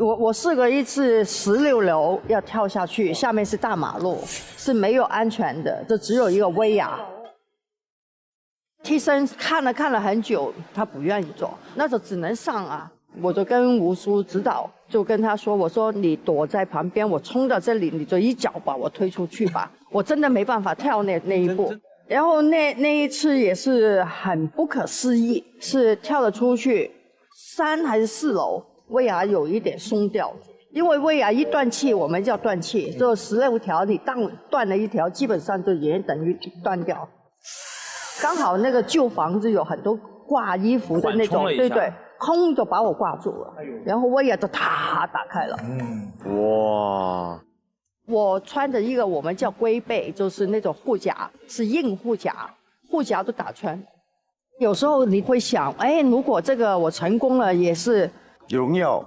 我试过一次16楼要跳下去，下面是大马路，是没有安全的，就只有一个威亚。替身看了很久，他不愿意做，那就只能上啊。我就跟吴叔指导，就跟他说：“我说你躲在旁边，我冲到这里，你就一脚把我推出去吧。”我真的没办法跳那一步。然后那一次也是很不可思议，是跳了出去3还是4楼，威亚有一点松掉，因为威亚一断气，我们叫断气，就16条你断了一条，基本上就也等于断掉。刚好那个旧房子有很多挂衣服的那种，对对，空就把我挂住了，然后威亚就打开了。哇！我穿着一个我们叫龟背，就是那种护甲，是硬护甲，护甲都打穿。有时候你会想，哎，如果这个我成功了，也是荣耀。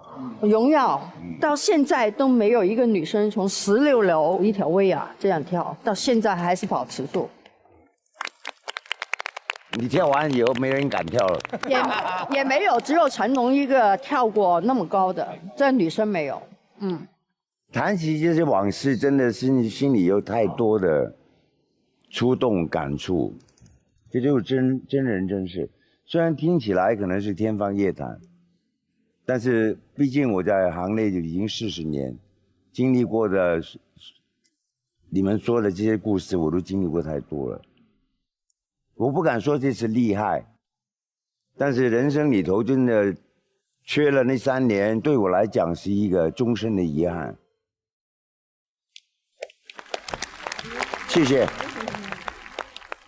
到现在都没有一个女生从16楼一条威亚这样跳，到现在还是保持住。你跳完以后，没人敢跳了。也没有，只有成龙一个跳过那么高的，这女生没有。谈起这些往事，真的是你心里有太多的触动感触，这就是真人真事。虽然听起来可能是天方夜谭，但是毕竟我在行内就已经40年，经历过的，你们说的这些故事，我都经历过太多了。我不敢说这是厉害，但是人生里头真的缺了那3年，对我来讲是一个终身的遗憾。谢谢。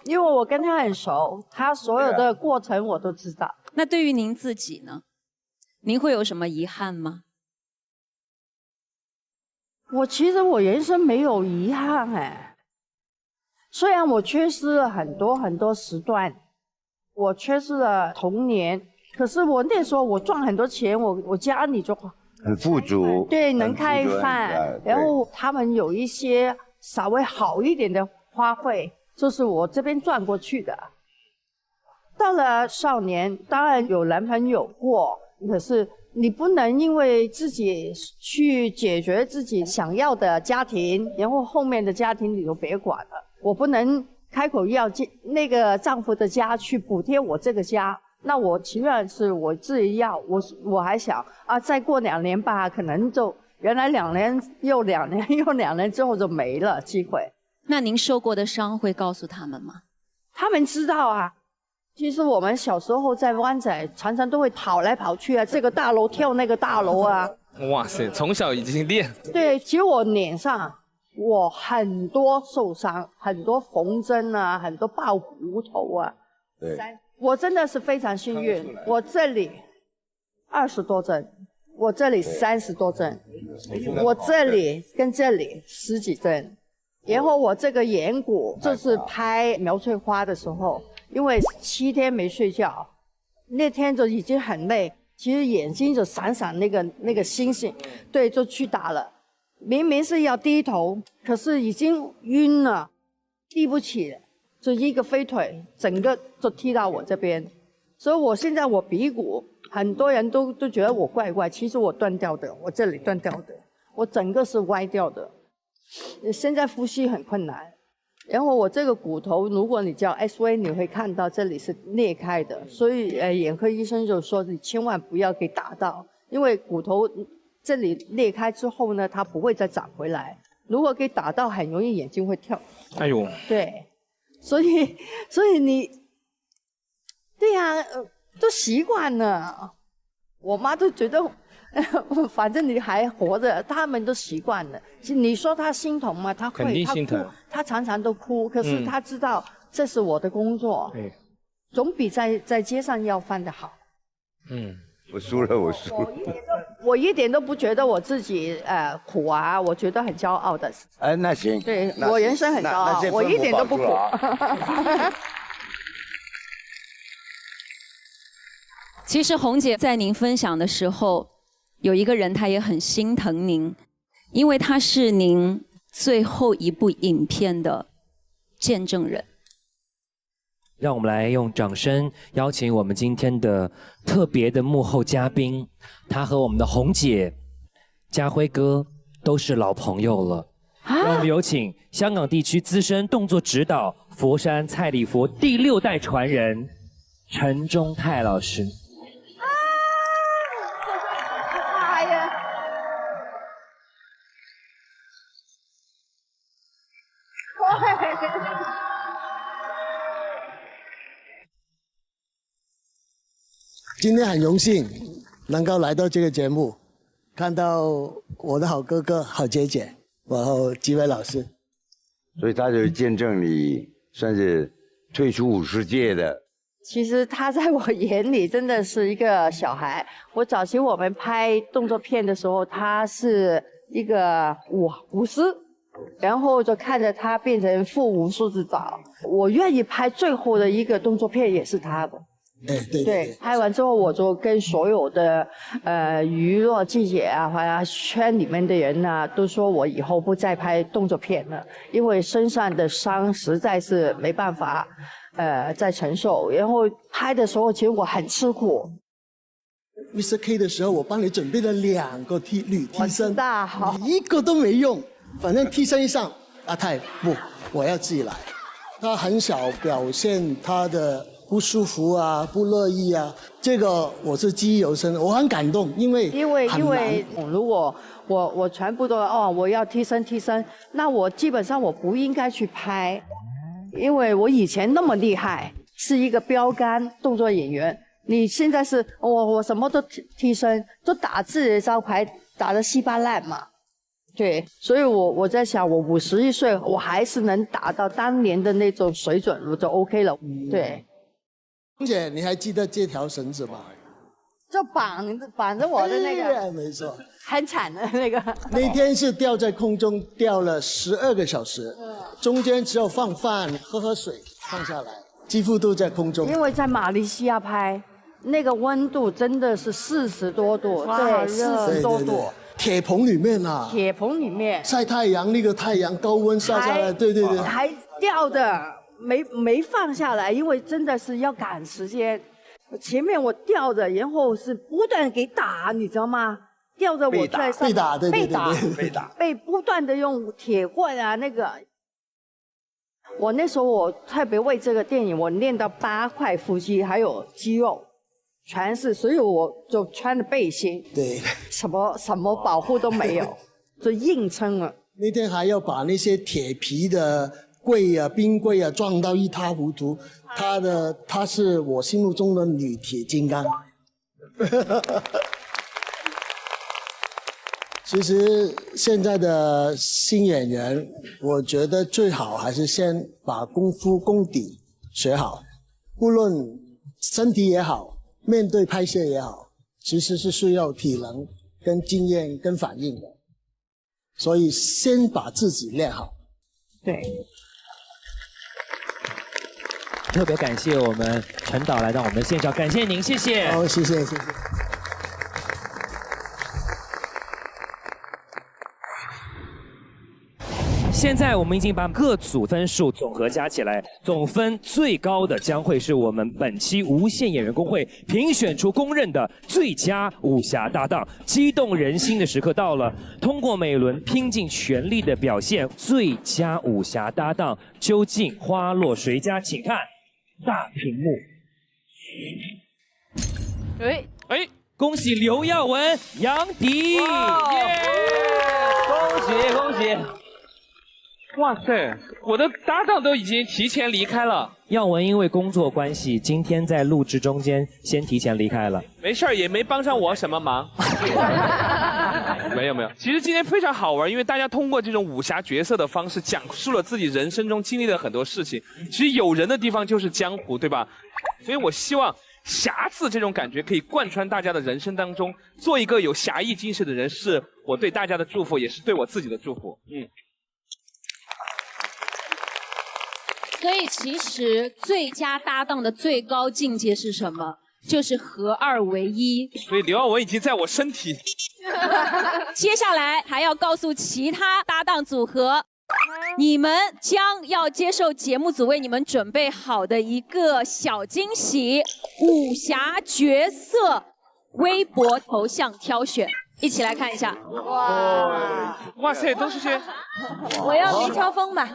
因为我跟他很熟，他所有的过程我都知道。那对于您自己呢？您会有什么遗憾吗？其实我人生没有遗憾哎。虽然我缺失了很多时段，我缺失了童年，可是我那时候我赚很多钱，我家里就很富足，对，能开饭，然后他们有一些稍微好一点的花费，就是我这边赚过去的。到了少年，当然有男朋友过，可是你不能因为自己去解决自己想要的家庭，然后后面的家庭你就别管了。我不能开口要那个丈夫的家去补贴我这个家，那我情愿是我自己要。我还想啊，再过2年吧，可能就原来2年又2年又2年之后就没了机会。那您受过的伤会告诉他们吗？他们知道啊。其实我们小时候在湾仔常常都会跑来跑去啊，这个大楼跳那个大楼啊。哇塞，从小已经练。对，其实我脸上我很多受伤，很多缝针啊，很多爆骨头啊。对，我真的是非常幸运，我这里20多针，我这里30多针，我这里跟这里10几针，然后我这个眼骨就是拍苗翠花的时候，因为7天没睡觉，那天就已经很累，其实眼睛就闪闪那个星星，对，就去打了。明明是要低头，可是已经晕了，低不起，就一个飞腿，整个就踢到我这边。所以我现在我鼻骨，很多人都觉得我怪怪，其实我断掉的，我这里断掉的，我整个是歪掉的。现在呼吸很困难，然后我这个骨头，如果你叫 X-ray， 你会看到这里是裂开的，所以眼科医生就说你千万不要给打到，因为骨头这里裂开之后呢，它不会再长回来。如果给打到，很容易眼睛会跳。哎呦，对，所以你，对呀，都习惯了。我妈都觉得，反正你还活着，他们都习惯了。你说他心疼吗？他会，肯定心疼。他常常都哭，可是他知道这是我的工作，总比在街上要饭的好。我输了。我一点都不觉得我自己苦啊，我觉得很骄傲的。那行。对，我人生很骄傲，我一点都不苦。其实红姐在您分享的时候，有一个人他也很心疼您，因为他是您最后一部影片的见证人。让我们来用掌声邀请我们今天的特别的幕后嘉宾，他和我们的红姐家辉哥都是老朋友了。让我们有请香港地区资深动作指导佛山蔡礼佛第6代传人陈忠泰老师。哎呀！今天很荣幸能够来到这个节目，看到我的好哥哥、好姐姐，然后几位老师，所以他就见证你算是退出武术界的。其实他在我眼里真的是一个小孩。早期我们拍动作片的时候，他是一个武师，然后就看着他变成副武术指导。我愿意拍最后的一个动作片也是他的。对，拍完之后我就跟所有的娱乐记者啊，或者圈里面的人啊，都说我以后不再拍动作片了，因为身上的伤实在是没办法再承受。然后拍的时候其实我很吃苦。Mr. K 的时候，我帮你准备了2个女替身，你一个都没用，反正替身一上，阿泰不，我要自己来。他很少表现他的不舒服啊，不乐意啊，这个我是记忆犹深，我很感动，因为如果我全部都我要替身，那我基本上我不应该去拍，因为我以前那么厉害，是一个标杆动作演员，你现在是我什么都替身，都打自己的招牌打得稀巴烂嘛。对，所以我在想，我51岁，我还是能达到当年的那种水准，我就 OK 了。对。红姐，你还记得这条绳子吗？就绑着我的那个，没错，很惨的那个。那天是吊在空中吊了12个小时，中间只有放饭、喝水，放下来，几乎都在空中。因为在马来西亚拍，那个温度真的是40多度，对，40多度。铁棚里面啊，铁棚里面晒太阳，那个太阳高温晒下来，对，还吊的。没放下来，因为真的是要赶时间。前面我吊着，然后是不断给打，你知道吗？吊着我在上被不断的用铁棍啊那个。我那时候我特别为这个电影，我练到8块腹肌，还有肌肉，全是，所以我就穿着背心，对，什么保护都没有，就硬撑了。那天还要把那些铁皮的柜啊、冰柜啊撞到一塌糊涂，她是我心目中的女铁金刚。其实现在的新演员，我觉得最好还是先把功夫功底学好，无论身体也好，面对拍摄也好，其实是需要体能、跟经验、跟反应的。所以先把自己练好。对。特别感谢我们陈导来到我们的现场，感谢您，谢谢。好，谢谢。现在我们已经把各组分数总和加起来，总分最高的将会是我们本期无线演员工会评选出公认的最佳武侠搭档。激动人心的时刻到了，通过每轮拼尽全力的表现，最佳武侠搭档究竟花落谁家？请看大屏幕。恭喜刘耀文、杨迪，耶！恭喜！哇塞，我的搭档都已经提前离开了。耀文因为工作关系，今天在录制中间先提前离开了。没事儿，也没帮上我什么忙。没有。其实今天非常好玩，因为大家通过这种武侠角色的方式，讲述了自己人生中经历的很多事情。其实有人的地方就是江湖，对吧？所以我希望侠字这种感觉可以贯穿大家的人生当中。做一个有侠义精神的人，是我对大家的祝福，也是对我自己的祝福。所以其实最佳搭档的最高境界是什么？就是合二为一。所以刘耀文已经在我身体。接下来还要告诉其他搭档组合，你们将要接受节目组为你们准备好的一个小惊喜——武侠角色微博头像挑选。一起来看一下。哇塞，都是些我要明乔峰吧。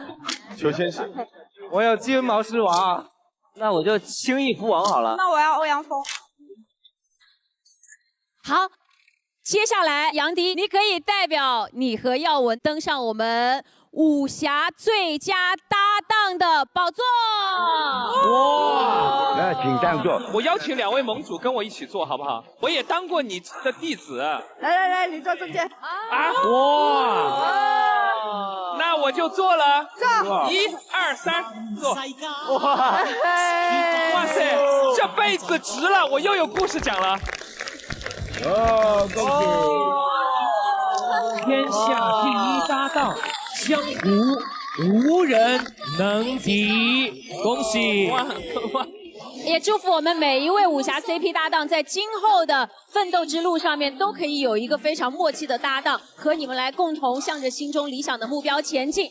裘先生，我要金毛狮王，那我就轻易蝠王好了。那我要欧阳锋。好，接下来杨迪，你可以代表你和耀文登上我们武侠最佳搭档的宝座。哇！那请上座。我邀请2位盟主跟我一起坐，好不好？我也当过你的弟子。来，你坐中间。啊！哇！那我就坐了。坐。 1、2、3，坐。哇塞，这辈子值了，我又有故事讲了。哦，恭喜！天下第一搭档，江湖无人能敌，恭喜！也祝福我们每一位武侠 CP 搭档，在今后的奋斗之路上面，都可以有一个非常默契的搭档，和你们来共同向着心中理想的目标前进。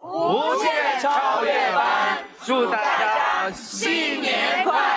无限超越班，祝大家新年快乐！